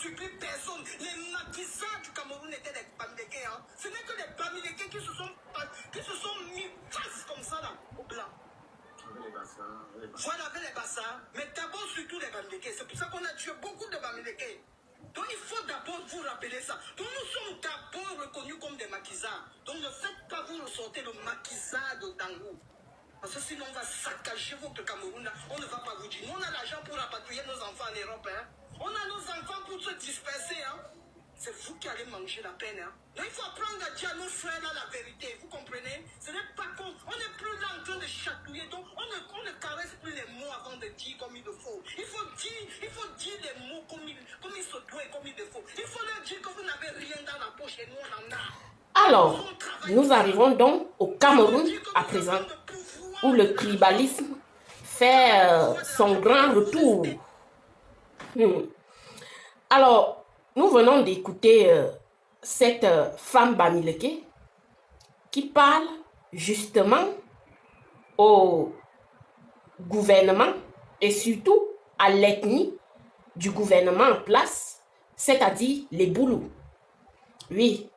surpris personne. Les maquisards du Cameroun étaient des Bamileke. Hein. Ce n'est que des Bamileke qui se sont mis face comme ça là, au blanc. Voilà, avec les bassins. Mais d'abord, surtout les Bamileke. C'est pour ça qu'on a tué beaucoup de Bamileke. Donc il faut d'abord vous rappeler ça. Donc nous sommes d'abord reconnus comme des maquisards. Donc ne faites pas vous ressortir le maquisard de Dangou. Parce que sinon on va saccager votre Cameroun. On ne va pas vous dire. Nous on a l'argent pour rapatrier nos enfants en Europe. Hein. On a nos enfants pour se disperser. Hein. C'est vous qui allez manger la peine. Hein. Donc il faut apprendre à dire à nos frères là la vérité. Vous comprenez? Ce n'est pas con. On n'est plus là en train de chatouiller. Donc on ne caresse plus les mots avant de dire comme il le faut. Il faut dire les mots comme il se doit et comme il le faut. Il faut leur dire que vous n'avez rien dans la poche et nous on en a. Alors, nous arrivons donc au Cameroun à présent, où le tribalisme fait son grand retour. Alors, nous venons d'écouter cette femme Bamileke qui parle justement au gouvernement et surtout à l'ethnie du gouvernement en place, c'est-à-dire les Boulous. Oui,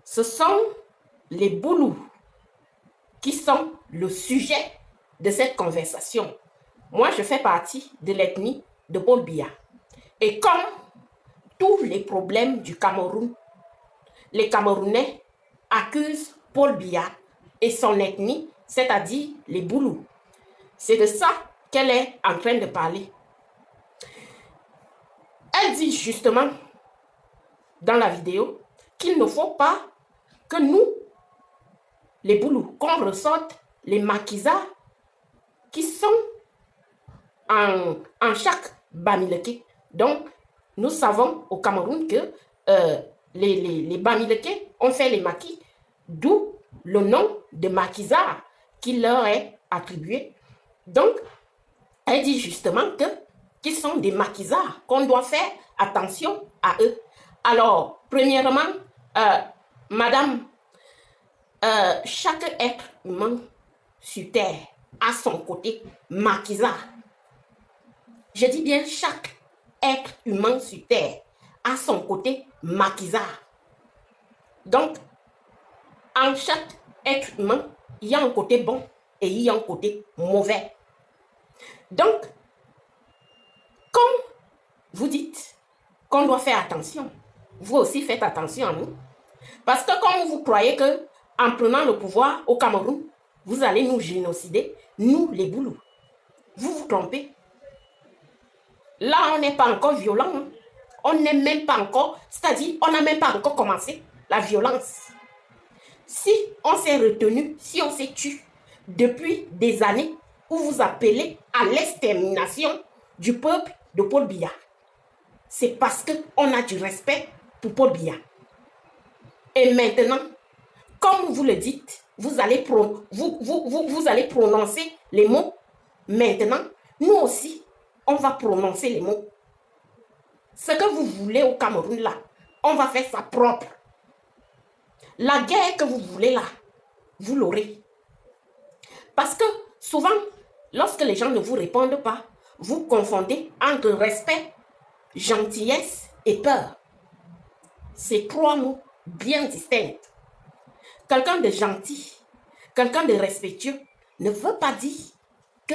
ce sont les Boulous qui sont le sujet de cette conversation. Moi, je fais partie de l'ethnie de Paul Biya. Et comme tous les problèmes du Cameroun, les Camerounais accusent Paul Biya et son ethnie, c'est-à-dire les Boulous. C'est de ça qu'elle est en train de parler. Elle dit justement dans la vidéo qu'il ne faut pas que nous, les Boulous, qu'on ressorte les maquisards qui sont en chaque Bamileke. Donc, nous savons au Cameroun que les Bamileke ont fait les maquis, d'où le nom de maquisard qui leur est attribué. Donc, elle dit justement qu'ils sont des maquisards, qu'on doit faire attention à eux. Alors, premièrement, madame, chaque être humain sur terre a son côté maquisard. Je dis bien chaque être humain sur terre a son côté maquisard. Donc, en chaque être humain, il y a un côté bon et il y a un côté mauvais. Donc, comme vous dites qu'on doit faire attention, vous aussi faites attention à nous. Parce que comme vous croyez que en prenant le pouvoir au Cameroun, vous allez nous génocider, nous les Boulous. Vous vous trompez. Là, on n'est pas encore violent. Hein. On n'est même pas encore, c'est-à-dire, on n'a même pas encore commencé la violence. Si on s'est retenu, si on s'est tué depuis des années où vous appelez à l'extermination du peuple de Paul Biya, c'est parce qu'on a du respect pour Paul Biya. Et maintenant, comme vous le dites, vous allez prononcer les mots. Maintenant, nous aussi, on va prononcer les mots. Ce que vous voulez au Cameroun là, on va faire ça propre. La guerre que vous voulez là, vous l'aurez. Parce que souvent, lorsque les gens ne vous répondent pas, vous confondez entre respect, gentillesse et peur. C'est trois mots bien distincts. Quelqu'un de gentil, quelqu'un de respectueux ne veut pas dire que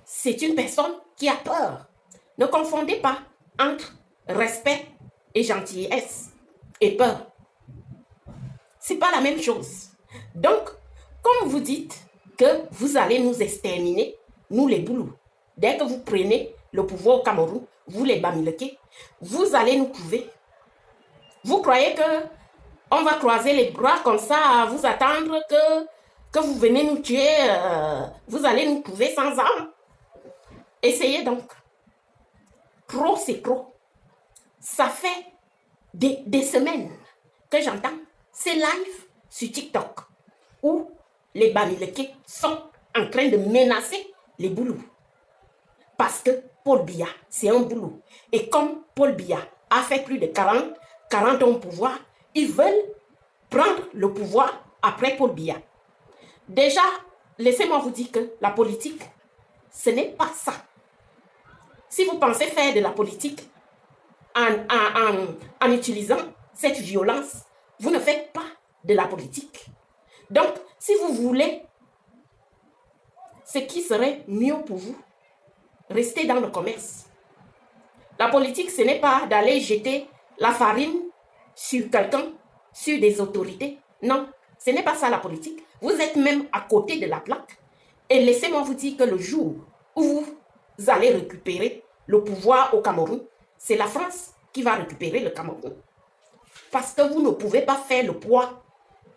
c'est une personne qui a peur. Ne confondez pas entre respect et gentillesse et peur. C'est pas la même chose. Donc, comme vous dites que vous allez nous exterminer, nous les Boulous, dès que vous prenez le pouvoir au Cameroun, vous les Bamileke, vous allez nous prouver. Vous croyez que on va croiser les bras comme ça à vous attendre que vous venez nous tuer, vous allez nous prouver sans armes? Essayez donc. Trop, c'est trop. Ça fait des semaines que j'entends ces lives sur TikTok où les Bamileke sont en train de menacer les Boulous. Parce que Paul Biya, c'est un Boulou. Et comme Paul Biya a fait plus de 40 ans au pouvoir, ils veulent prendre le pouvoir après Paul Biya. Déjà, laissez-moi vous dire que la politique, ce n'est pas ça. Si vous pensez faire de la politique, en utilisant cette violence, vous ne faites pas de la politique. Donc, si vous voulez ce qui serait mieux pour vous, restez dans le commerce. La politique, ce n'est pas d'aller jeter la farine sur quelqu'un, sur des autorités. Non, ce n'est pas ça la politique. Vous êtes même à côté de la plaque. Et laissez-moi vous dire que le jour où vous allez récupérer le pouvoir au Cameroun, c'est la France qui va récupérer le Cameroun. Parce que vous ne pouvez pas faire le poids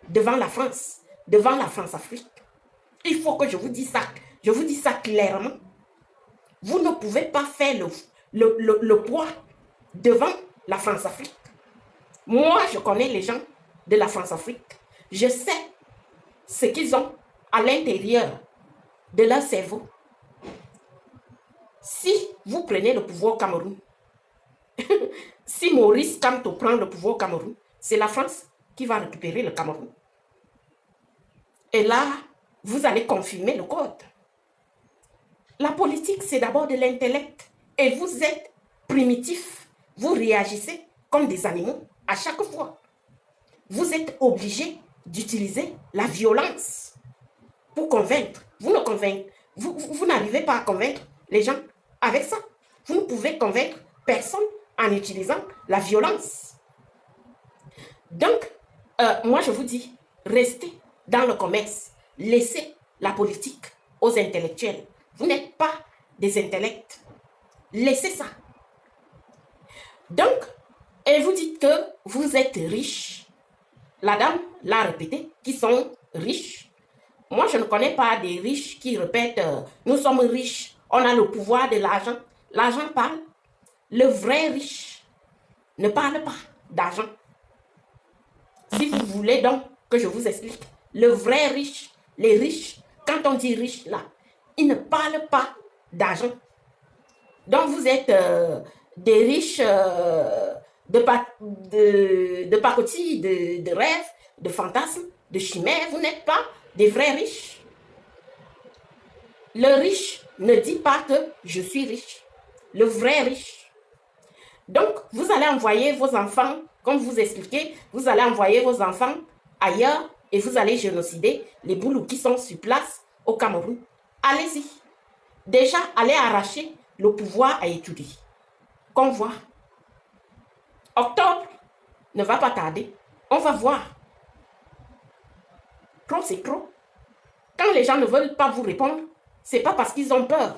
devant la France-Afrique. Il faut que je vous dise ça clairement. Vous ne pouvez pas faire le poids devant la France-Afrique. Moi, je connais les gens de la France-Afrique. Je sais ce qu'ils ont à l'intérieur de leur cerveau. Si vous prenez le pouvoir au Cameroun, si Maurice Kamto prend le pouvoir au Cameroun, c'est la France qui va récupérer le Cameroun. Et là, vous allez confirmer le code. La politique, c'est d'abord de l'intellect. Et vous êtes primitif. Vous réagissez comme des animaux à chaque fois. Vous êtes obligé d'utiliser la violence pour convaincre. Vous n'arrivez pas à convaincre les gens avec ça. Vous ne pouvez convaincre personne en utilisant la violence. Donc, moi je vous dis, restez dans le commerce. Laissez la politique aux intellectuels. Vous n'êtes pas des intellects. Laissez ça. Donc, et vous dites que vous êtes riche. La dame l'a répété, qui sont riches. Moi, je ne connais pas des riches qui répètent nous sommes riches, on a le pouvoir de l'argent. L'argent parle. Le vrai riche ne parle pas d'argent. Si vous voulez donc que je vous explique, le vrai riche, les riches, quand on dit riche là, ils ne parlent pas d'argent. Donc vous êtes des riches de pacotilles, de rêves, de fantasmes, de chimères. Vous n'êtes pas des vrais riches. Le riche ne dit pas que je suis riche. Le vrai riche. Donc, vous allez envoyer vos enfants, comme vous expliquez, vous allez envoyer vos enfants ailleurs et vous allez génocider les Boulous qui sont sur place au Cameroun. Allez-y. Déjà, allez arracher le pouvoir à étudier. Qu'on voit. Octobre ne va pas tarder. On va voir. Trop, c'est trop. Quand les gens ne veulent pas vous répondre, c'est pas parce qu'ils ont peur.